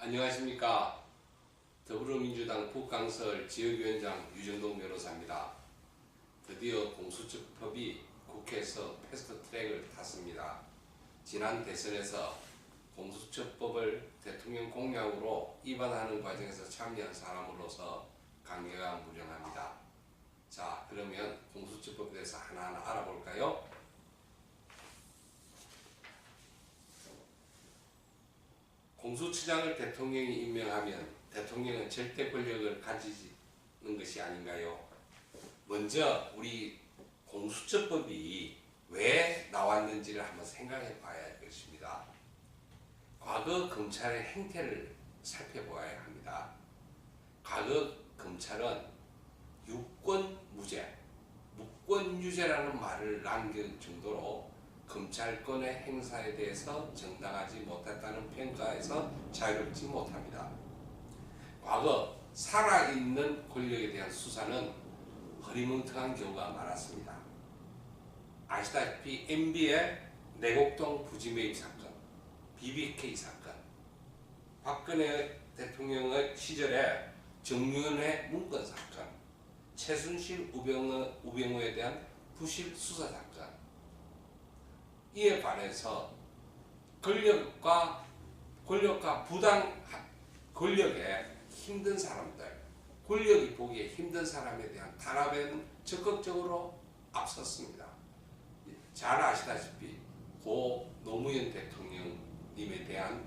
안녕하십니까. 더불어민주당 북강서울 지역위원장 유정동 변호사입니다. 드디어 공수처법이 국회에서 패스트트랙을 탔습니다. 지난 대선에서 공수처법을 대통령 공약으로 입안하는 과정에서 참여한 사람으로서 감개가 무량합니다. 자, 그러면 공수처법에 대해서 하나하나 알아볼까요? 공수처장을 대통령이 임명하면 대통령은 절대 권력을 가지는 것이 아닌가요? 먼저 우리 공수처법이 왜 나왔는지를 한번 생각해 봐야 할 것입니다. 과거 검찰의 행태를 살펴보아야 합니다. 과거 검찰은 유권무죄, 무권유죄라는 말을 남길 정도로 검찰권의 행사에 대해서 정당하지 못했다는 평가에서 자유롭지 못합니다. 과거 살아있는 권력에 대한 수사는 허리멍텅한 경우가 많았습니다. 아시다시피 MB의 내곡동 부지 매입 사건, BBK 사건, 박근혜 대통령의 시절에 정윤회 문건 사건, 최순실 우병우에 대한 부실 수사 사건, 이에 반해서 권력과 부당 권력에 힘든 사람들, 권력이 보기에 힘든 사람에 대한 탄압에는 적극적으로 앞섰습니다. 잘 아시다시피 고 노무현 대통령님에 대한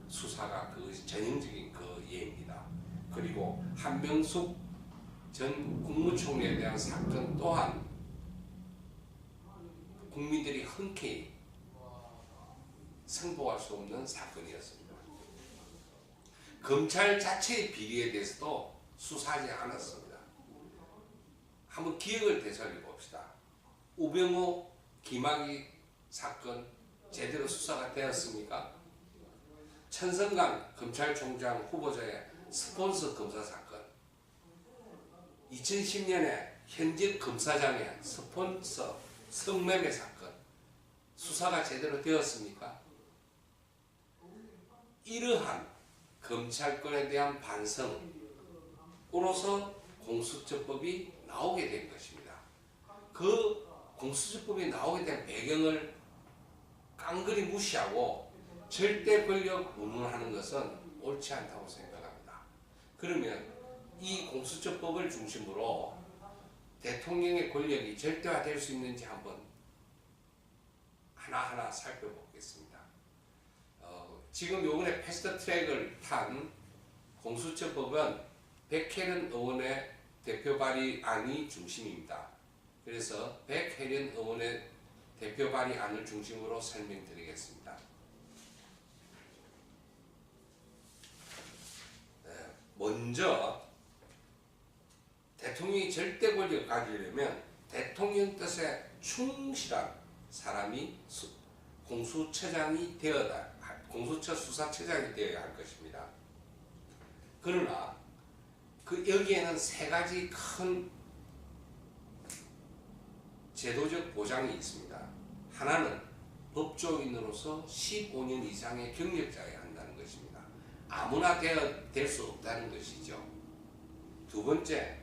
수사가 그것이 전형적인 그 예입니다. 그리고 한명숙 전 국무총리에 대한 사건 또한 국민들이 흔쾌히 승복할 수 없는 사건이었습니다. 검찰 자체의 비리에 대해서도 수사하지 않았습니다. 한번 기억을 되살려 봅시다. 우병우, 김학의 사건 제대로 수사가 되었습니까? 천성강 검찰총장 후보자의 스폰서 검사 사건, 2010년에 현직 검사장의 스폰서 성매매 사건 수사가 제대로 되었습니까? 이러한 검찰권에 대한 반성으로서 공수처법이 나오게 된 것입니다. 그 공수처법이 나오게 된 배경을 깡그리 무시하고 절대 권력 운운하는 것은 옳지 않다고 생각합니다. 그러면 이 공수처법을 중심으로 대통령의 권력이 절대화될 수 있는지 한번 하나하나 살펴보겠습니다. 지금 요번에 패스트트랙을 탄 공수처법은 백혜련 의원의 대표 발의안이 중심입니다. 그래서 백혜련 의원의 대표 발의안을 중심으로 설명드리겠습니다. 먼저 대통령이 절대 권력을 가지려면 대통령 뜻에 충실한 사람이 공수처장이 공수처 수사처장이 되어야 할 것입니다. 그러나 여기에는 세 가지 큰 제도적 보장이 있습니다. 하나는 법조인으로서 15년 이상의 경력자여야 한다는 것입니다. 아무나 될 수 없다는 것이죠. 두 번째,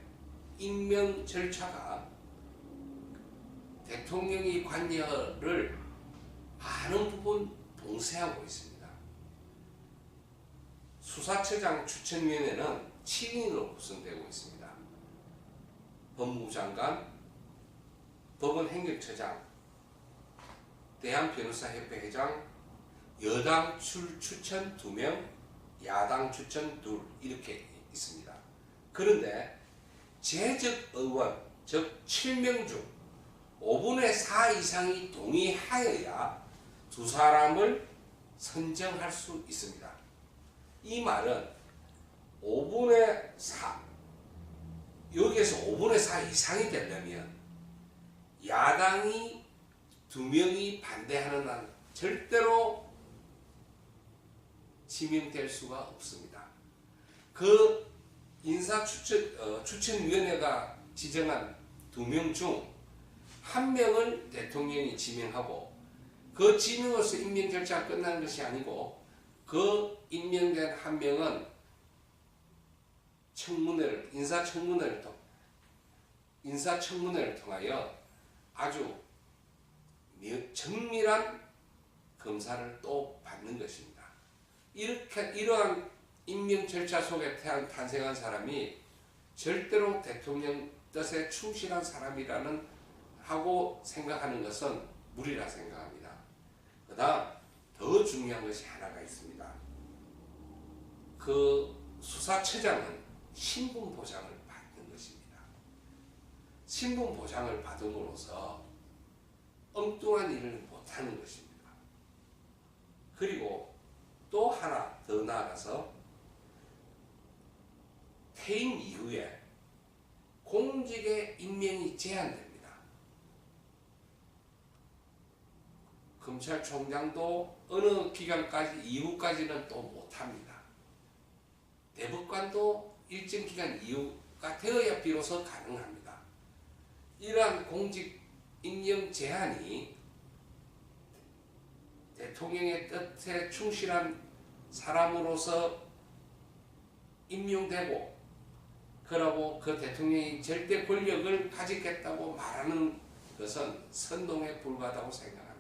임명 절차가 대통령의 관여를 많은 부분 봉쇄하고 있습니다. 수사처장 추천위원회는 7인으로 구성되고 있습니다. 법무부 장관, 법원행정처장, 대한변호사협회 회장, 여당 추천 2명, 야당 추천 2 이렇게 있습니다. 그런데 재적 의원, 즉 7명 중 5분의 4 이상이 동의하여야 두 사람을 선정할 수 있습니다. 이 말은 5분의 4, 여기에서 5분의 4 이상이 되려면 야당이 2명이 반대하는 한 절대로 지명될 수가 없습니다. 그 추천위원회가 지정한 2명 중 1명을 대통령이 지명하고 그 지명으로서 임명 절차가 끝나는 것이 아니고 그 임명된 한 명은 인사청문회를 통하여 아주 정밀한 검사를 또 받는 것입니다. 이러한 임명 절차 속에 탄생한 사람이 절대로 대통령 뜻에 충실한 사람이라는 하고 생각하는 것은 무리라 생각합니다. 그 다음 더 중요한 것이 하나가 있습니다. 그 수사처장은 신분 보장을 받는 것입니다. 신분 보장을 받음으로써 엉뚱한 일을 못하는 것입니다. 그리고 또 하나 더 나아가서 퇴임 이후에 공직의 임명이 제한됩니다. 검찰총장도 어느 기간까지 이후까지는 또 못합니다. 대법관도 일정 기간 이후가 되어야 비로소 가능합니다. 이러한 공직 임명 제한이 대통령의 뜻에 충실한 사람으로서 임명되고 그러고 그 대통령이 절대 권력을 가지겠다고 말하는 것은 선동에 불과하다고 생각합니다.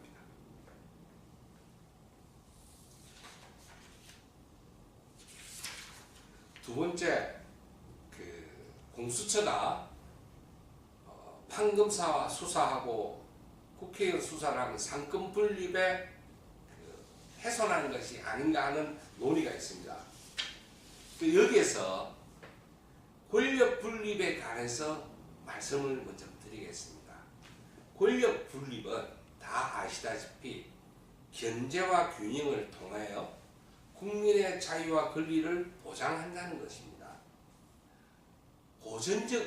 두 번째, 공수처가 판검사와 수사하고 국회의원 수사를 하면 상권 분립에 훼손하는 것이 아닌가 하는 논의가 있습니다. 여기에서 권력 분립에 관해서 말씀을 먼저 드리겠습니다. 권력 분립은 다 아시다시피 견제와 균형을 통하여 국민의 자유와 권리를 보장한다는 것입니다. 고전적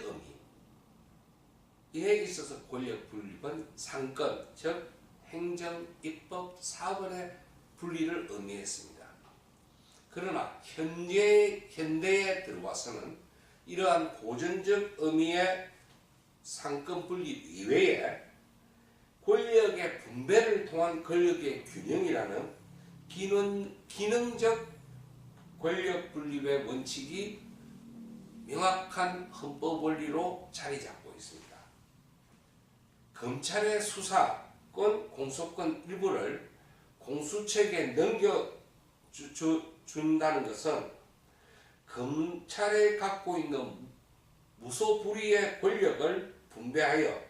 의미에 있어서 권력 분립은 상권, 즉 행정, 입법, 사법의 분리를 의미했습니다. 그러나 현대에 들어와서는 이러한 고전적 의미의 상권 분립 이외에 권력의 분배를 통한 권력의 균형이라는 기능적 권력 분립의 원칙이 명확한 헌법 원리로 자리 잡고 있습니다. 검찰의 수사권, 공소권 일부를 공수처에게 넘겨준다는 것은 검찰에 갖고 있는 무소불위의 권력을 분배하여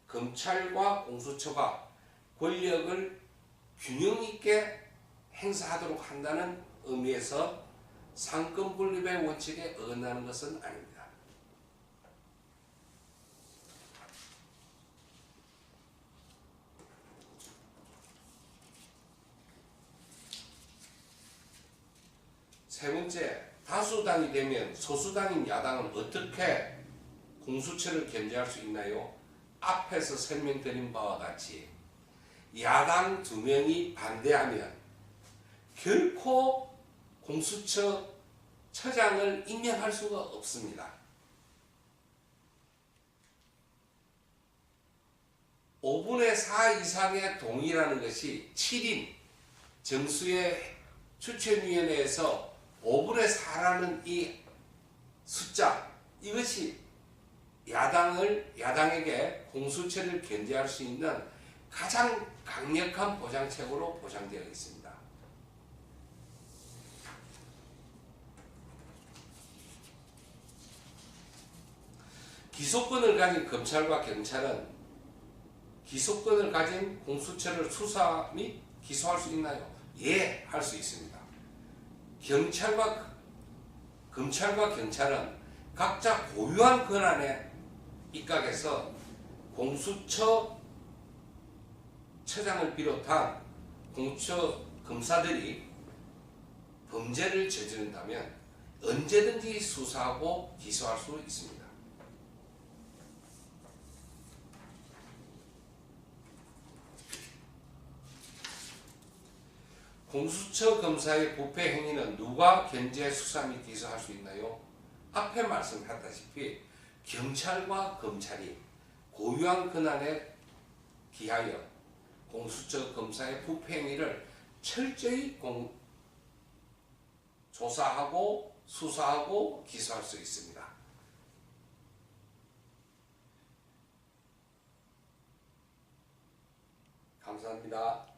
검찰과 공수처가 권력을 균형 있게 행사하도록 한다는 의미에서 상권 분립의 원칙에 어긋나는 것은 아닙니다. 세 번째, 다수당이 되면 소수당인 야당은 어떻게 공수처를 견제할 수 있나요? 앞에서 설명드린 바와 같이 야당 2명이 반대하면 결코 공수처 처장을 임명할 수가 없습니다. 5분의 4 이상의 동의라는 것이 7인 정수의 추천위원회에서 5분의 4라는 이 숫자, 이것이 야당에게 공수처를 견제할 수 있는 가장 강력한 보장책으로 보장되어 있습니다. 기소권을 가진 검찰과 경찰은 기소권을 가진 공수처를 수사 및 기소할 수 있나요? 예, 할 수 있습니다. 검찰과 경찰은 각자 고유한 권한에 입각해서 공수처 처장을 비롯한 공수처 검사들이 범죄를 저지른다면 언제든지 수사하고 기소할 수 있습니다. 공수처 검사의 부패 행위는 누가 견제, 수사 및 기소할 수 있나요? 앞에 말씀하셨다시피 경찰과 검찰이 고유한 권한에 기하여 공수처 검사의 부패 행위를 철저히 조사하고 수사하고 기소할 수 있습니다. 감사합니다.